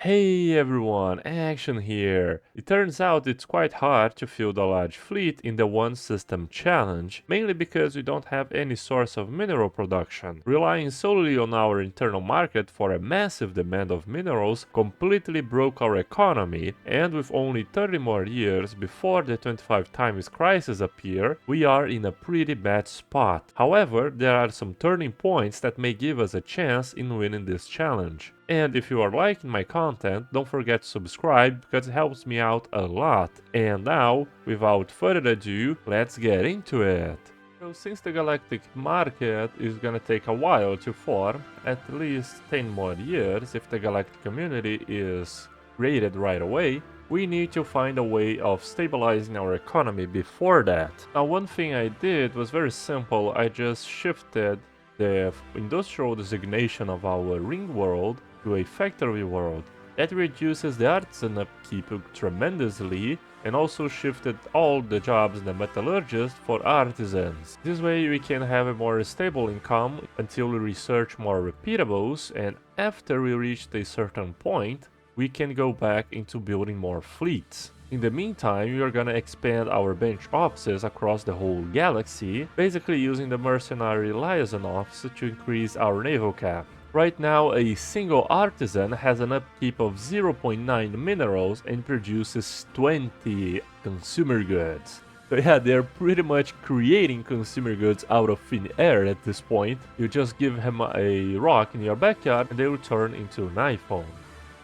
Hey everyone, Action here! It turns out it's quite hard to field a large fleet in the one system challenge, mainly because we don't have any source of mineral production. Relying solely on our internal market for a massive demand of minerals completely broke our economy, and with only 30 more years before the 25 times crisis appear, we are in a pretty bad spot. However, there are some turning points that may give us a chance in winning this challenge. And if you are liking my content, don't forget to subscribe because it helps me out a lot. And now, without further ado, let's get into it. So since the galactic market is gonna take a while to form, at least 10 more years if the galactic community is created right away, we need to find a way of stabilizing our economy before that. Now one thing I did was very simple, I just shifted the industrial designation of our ring world to a factory world. That reduces the artisan upkeep tremendously and also shifted all the jobs in the metallurgist for artisans. This way we can have a more stable income until we research more repeatables, and after we reach a certain point, we can go back into building more fleets. In the meantime, we are gonna expand our bench offices across the whole galaxy, basically using the mercenary liaison office to increase our naval cap. Right now, a single artisan has an upkeep of 0.9 minerals and produces 20 consumer goods. So yeah, they're pretty much creating consumer goods out of thin air at this point. You just give him a rock in your backyard and they will turn into an iPhone.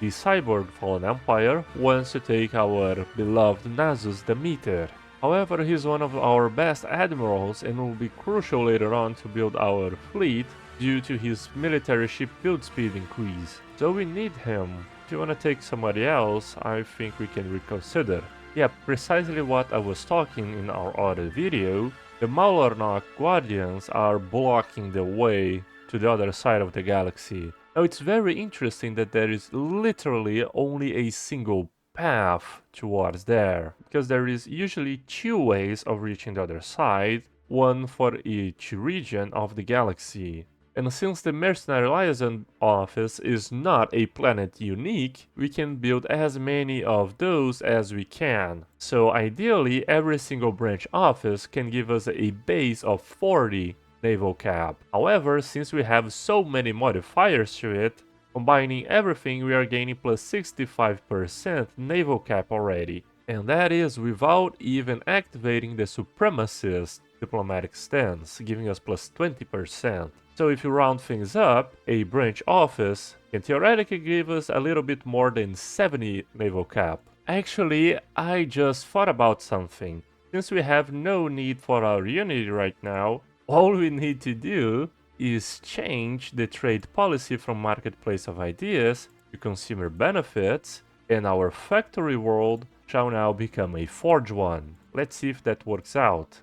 The cyborg Fallen Empire wants to take our beloved Nasus the Meter. However, he's one of our best admirals and will be crucial later on to build our fleet due to his military ship build speed increase. So we need him. If you wanna take somebody else, I think we can reconsider. Yeah, precisely what I was talking in our other video. The Maulornok Guardians are blocking the way to the other side of the galaxy. Now it's very interesting that there is literally only a single path towards there, because there is usually two ways of reaching the other side, one for each region of the galaxy. And since the Mercenary Liaison office is not a planet unique, we can build as many of those as we can. So ideally, every single branch office can give us a base of 40 naval cap. However, since we have so many modifiers to it, combining everything we are gaining plus 65% naval cap already. And that is without even activating the supremacist diplomatic stance, giving us plus 20%. So if you round things up, a branch office can theoretically give us a little bit more than 70 naval cap. Actually, I just thought about something. Since we have no need for our unity right now, all we need to do is change the trade policy from marketplace of ideas to consumer benefits, and our factory world shall now become a forge one. Let's see if that works out.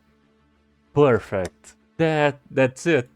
Perfect. That's it.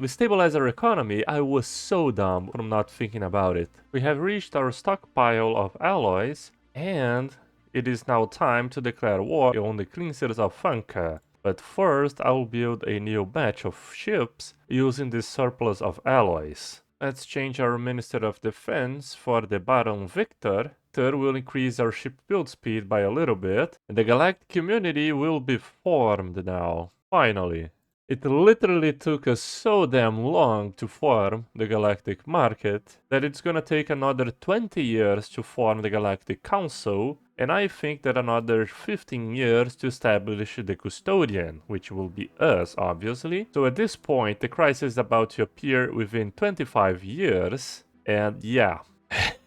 We stabilize our economy. I was so dumb from not thinking about it. We have reached our stockpile of alloys, and it is now time to declare war on the cleansers of Funka. But first, I will build a new batch of ships using this surplus of alloys. Let's change our Minister of Defense for the Baron Victor. Victor will increase our ship build speed by a little bit, and the galactic community will be formed now. Finally. It literally took us so damn long to form the Galactic Market that it's gonna take another 20 years to form the Galactic Council, and I think that another 15 years to establish the Custodian, which will be us, obviously. So at this point, the crisis is about to appear within 25 years, and yeah.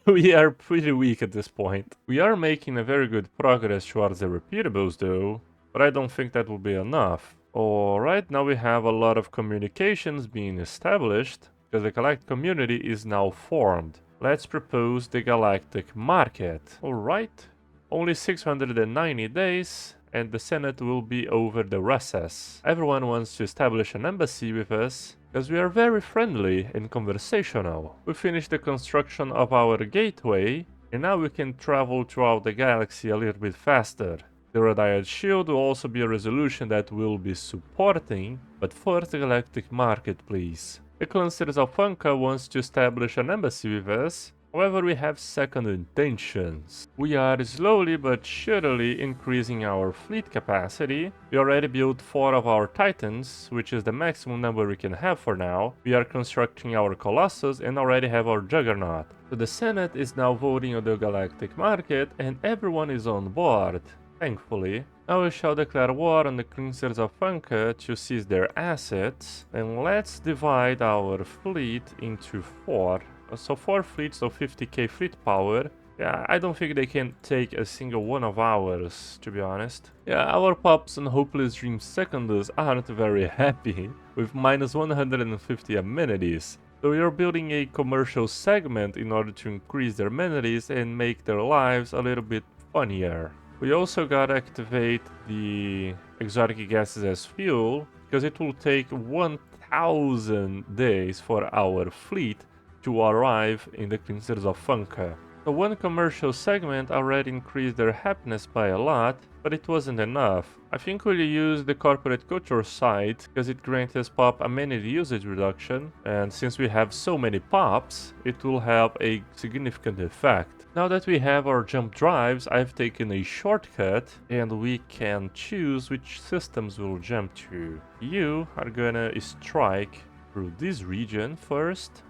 We are pretty weak at this point. We are making a very good progress towards the repeatables though, but I don't think that will be enough. Alright, now we have a lot of communications being established, because the galactic community is now formed. Let's propose the galactic market. Alright, only 690 days, and the Senate will be over the recess. Everyone wants to establish an embassy with us, because we are very friendly and conversational. We finished the construction of our gateway, and now we can travel throughout the galaxy a little bit faster. The Red-Eyed Shield will also be a resolution that we'll be supporting, but first the Galactic Market, please. The Clusters of Funka wants to establish an embassy with us, However, we have second intentions. We are slowly but surely increasing our fleet capacity. We already built 4 of our Titans, which is the maximum number we can have for now. We are constructing our Colossus and already have our Juggernaut. So the Senate is now voting on the galactic market and everyone is on board, thankfully. Now we shall declare war on the cleansers of Funka to seize their assets, and let's divide our fleet into 4. So 4 fleets of 50k fleet power. Yeah, I don't think they can take a single one of ours, to be honest. Yeah, our pups and Hopeless Dream Secondus aren't very happy with minus 150 amenities. So we are building a commercial segment in order to increase their amenities and make their lives a little bit funnier. We also gotta activate the exotic gases as fuel, because it will take 1000 days for our fleet to arrive in the cleansers of Funka. So one commercial segment already increased their happiness by a lot, but it wasn't enough. I think we'll use the corporate culture side because it grants us pop amenity usage reduction, and since we have so many pops, it will have a significant effect. Now that we have our jump drives, I've taken a shortcut and we can choose which systems we'll jump to. You are gonna strike through this region first,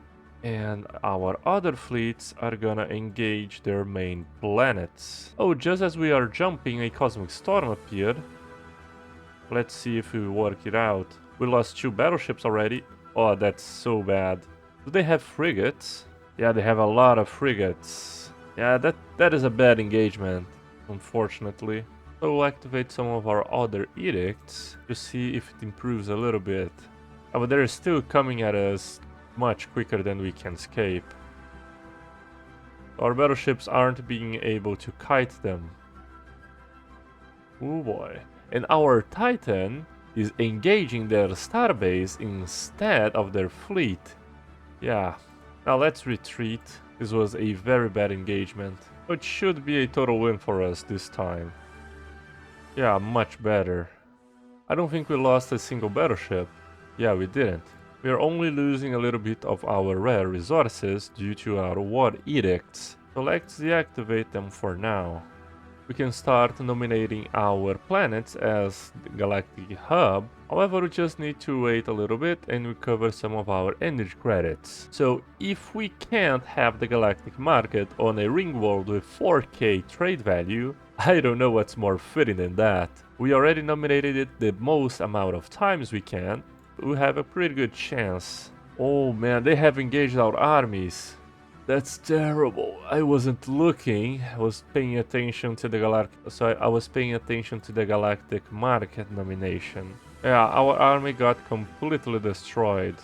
and our other fleets are gonna engage their main planets. Oh, just as we are jumping, a cosmic storm appeared. Let's see if we work it out. We lost 2 battleships already. Oh, that's so bad. Do they have frigates? Yeah, they have a lot of frigates. Yeah, that is a bad engagement, unfortunately. So we'll activate some of our other edicts to see if it improves a little bit. Oh, but they're still coming at us much quicker than we can escape. Our battleships aren't being able to kite them. Oh boy. And our Titan is engaging their starbase instead of their fleet. Yeah. Now let's retreat. This was a very bad engagement. But should be a total win for us this time. Yeah, much better. I don't think we lost a single battleship. Yeah, we didn't. We are only losing a little bit of our rare resources due to our war edicts, so let's deactivate them for now. We can start nominating our planets as the galactic hub, however we just need to wait a little bit and recover some of our energy credits. So if we can't have the galactic market on a ring world with 4k trade value, I don't know what's more fitting than that. We already nominated it the most amount of times we can. We have a pretty good chance. Oh man, they have engaged our armies. That's terrible. I wasn't looking. I was paying attention to the galactic market nomination. Yeah, our army got completely destroyed.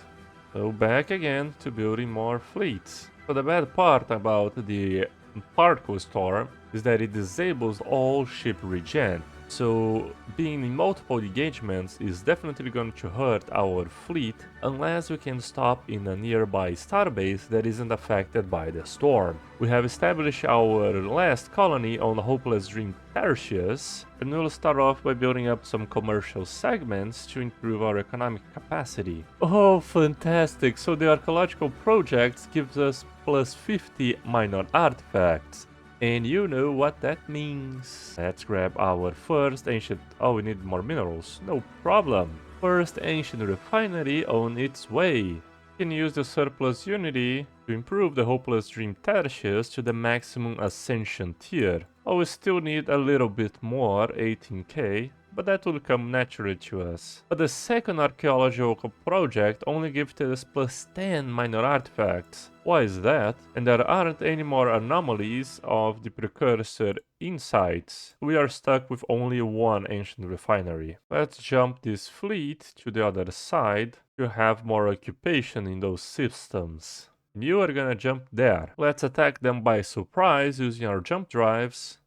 So back again to building more fleets. So the bad part about the particle storm is that it disables all ship regen. So being in multiple engagements is definitely going to hurt our fleet unless we can stop in a nearby starbase that isn't affected by the storm. We have established our last colony on Hopeless Dream Tertius, and we'll start off by building up some commercial segments to improve our economic capacity. Oh, fantastic! So the archaeological projects gives us plus 50 minor artifacts. And you know what that means. Let's grab our first ancient... Oh, we need more minerals. No problem. First ancient refinery on its way. We can use the surplus unity to improve the Hopeless Dream Tertius to the maximum ascension tier. Oh, we still need a little bit more, 18k, but that will come naturally to us. But the second archaeological project only gives us plus 10 minor artifacts. Why is that? And there aren't any more anomalies of the precursor insights. We are stuck with only one ancient refinery. Let's jump this fleet to the other side to have more occupation in those systems. You are gonna jump there. Let's attack them by surprise using our jump drives.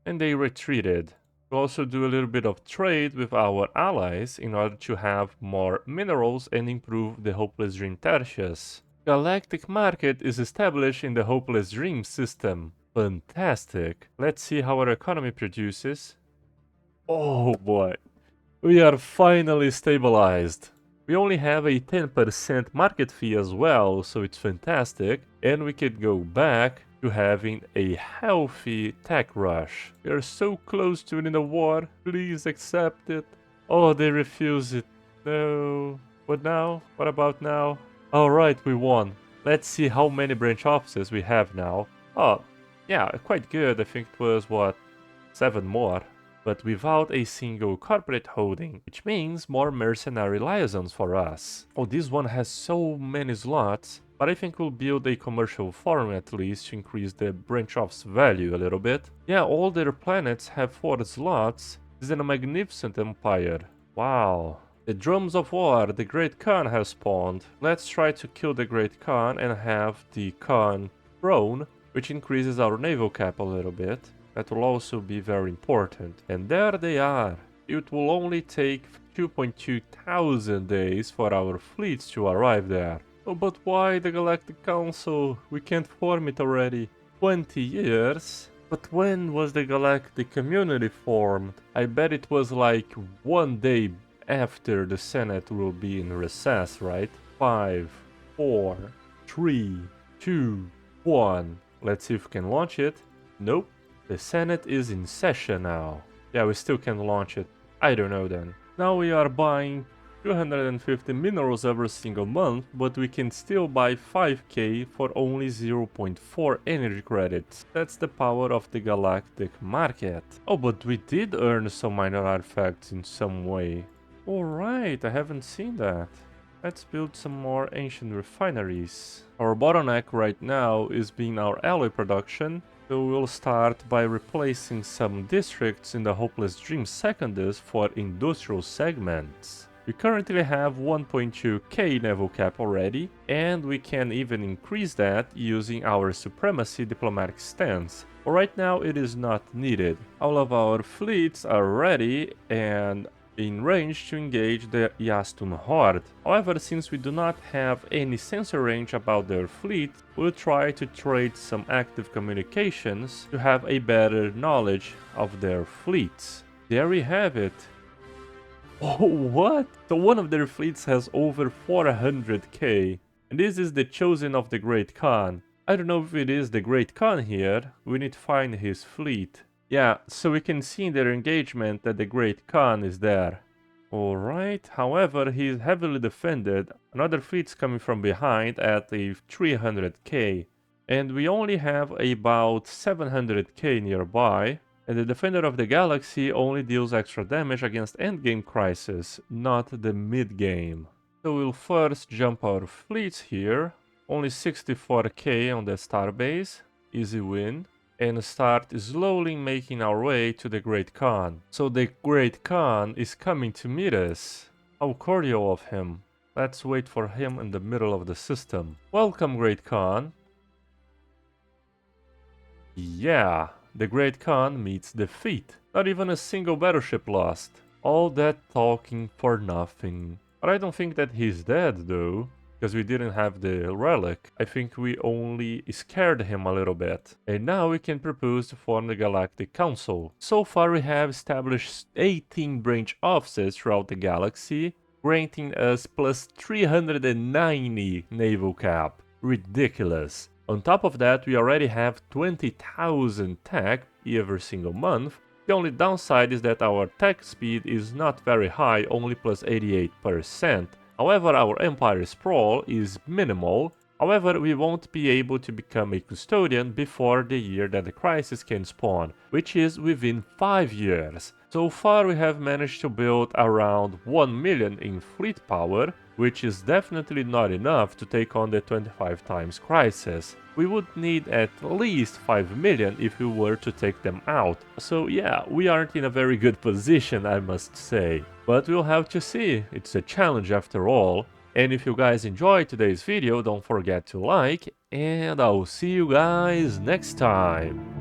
And they retreated. We'll also do a little bit of trade with our allies in order to have more minerals and improve the Hopeless Dream Tertius. Galactic market is established in the Hopeless Dream system. Fantastic. Let's see how our economy produces. Oh boy. We are finally stabilized. We only have a 10% market fee as well, so it's fantastic. And we could go back to having a healthy tech rush. We are so close to winning the war. Please accept it. Oh, they refuse it. No. What now? What about now? Alright, we won. Let's see how many branch offices we have now. Oh, yeah, quite good. I think it was, what, 7 more? But without a single corporate holding, which means more mercenary liaisons for us. Oh, this one has so many slots, but I think we'll build a commercial farm at least to increase the branch office value a little bit. Yeah, all their planets have 4 slots. This is a magnificent empire. Wow. The drums of war, the Great Khan has spawned. Let's try to kill the Great Khan and have the Khan throne, which increases our naval cap a little bit. That will also be very important. And there they are. It will only take 2.2 thousand days for our fleets to arrive there. Oh, but why the Galactic Council? We can't form it already. 20 years? But when was the Galactic Community formed? I bet it was like 1 day after the Senate will be in recess, right? 5, 4, 3, 2, 1. Let's see if we can launch it. Nope. The Senate is in session now. Yeah, we still can launch it. I don't know then. Now we are buying 250 minerals every single month, but we can still buy 5k for only 0.4 energy credits. That's the power of the galactic market. Oh, but we did earn some minor artifacts in some way. Alright, I haven't seen that. Let's build some more ancient refineries. Our bottleneck right now is being our alloy production. So we'll start by replacing some districts in the Hopeless Dream Secondus for industrial segments. We currently have 1.2k naval cap already, and we can even increase that using our supremacy diplomatic stance. But right now it is not needed. All of our fleets are ready and in range to engage the Yastun Horde. However, since we do not have any sensor range about their fleet, we'll try to trade some active communications to have a better knowledge of their fleets. There we have it. Oh, what? So one of their fleets has over 400k. And this is the chosen of the Great Khan. I don't know if it is the Great Khan here. We need to find his fleet. Yeah, so we can see in their engagement that the Great Khan is there. Alright, however, he is heavily defended. Another fleet's coming from behind at a 300k. And we only have about 700k nearby. And the Defender of the Galaxy only deals extra damage against endgame crisis, not the mid-game. So we'll first jump our fleets here. Only 64k on the starbase. Easy win. And start slowly making our way to the Great Khan. So the Great Khan is coming to meet us. How cordial of him. Let's wait for him in the middle of the system. Welcome, Great Khan. Yeah, the Great Khan meets defeat. Not even a single battleship lost. All that talking for nothing. But I don't think that he's dead though. Because we didn't have the relic. I think we only scared him a little bit. And now we can propose to form the Galactic Council. So far we have established 18 branch offices throughout the galaxy, granting us plus 390 naval cap. Ridiculous. On top of that, we already have 20,000 tech every single month. The only downside is that our tech speed is not very high, only plus 88%. However, our empire sprawl is minimal. However, we won't be able to become a custodian before the year that the crisis can spawn, which is within 5 years. So far we have managed to build around 1 million in fleet power, which is definitely not enough to take on the 25 times crisis. We would need at least 5 million if we were to take them out. So yeah, we aren't in a very good position, I must say. But we'll have to see, it's a challenge after all. And if you guys enjoyed today's video, don't forget to like, and I'll see you guys next time.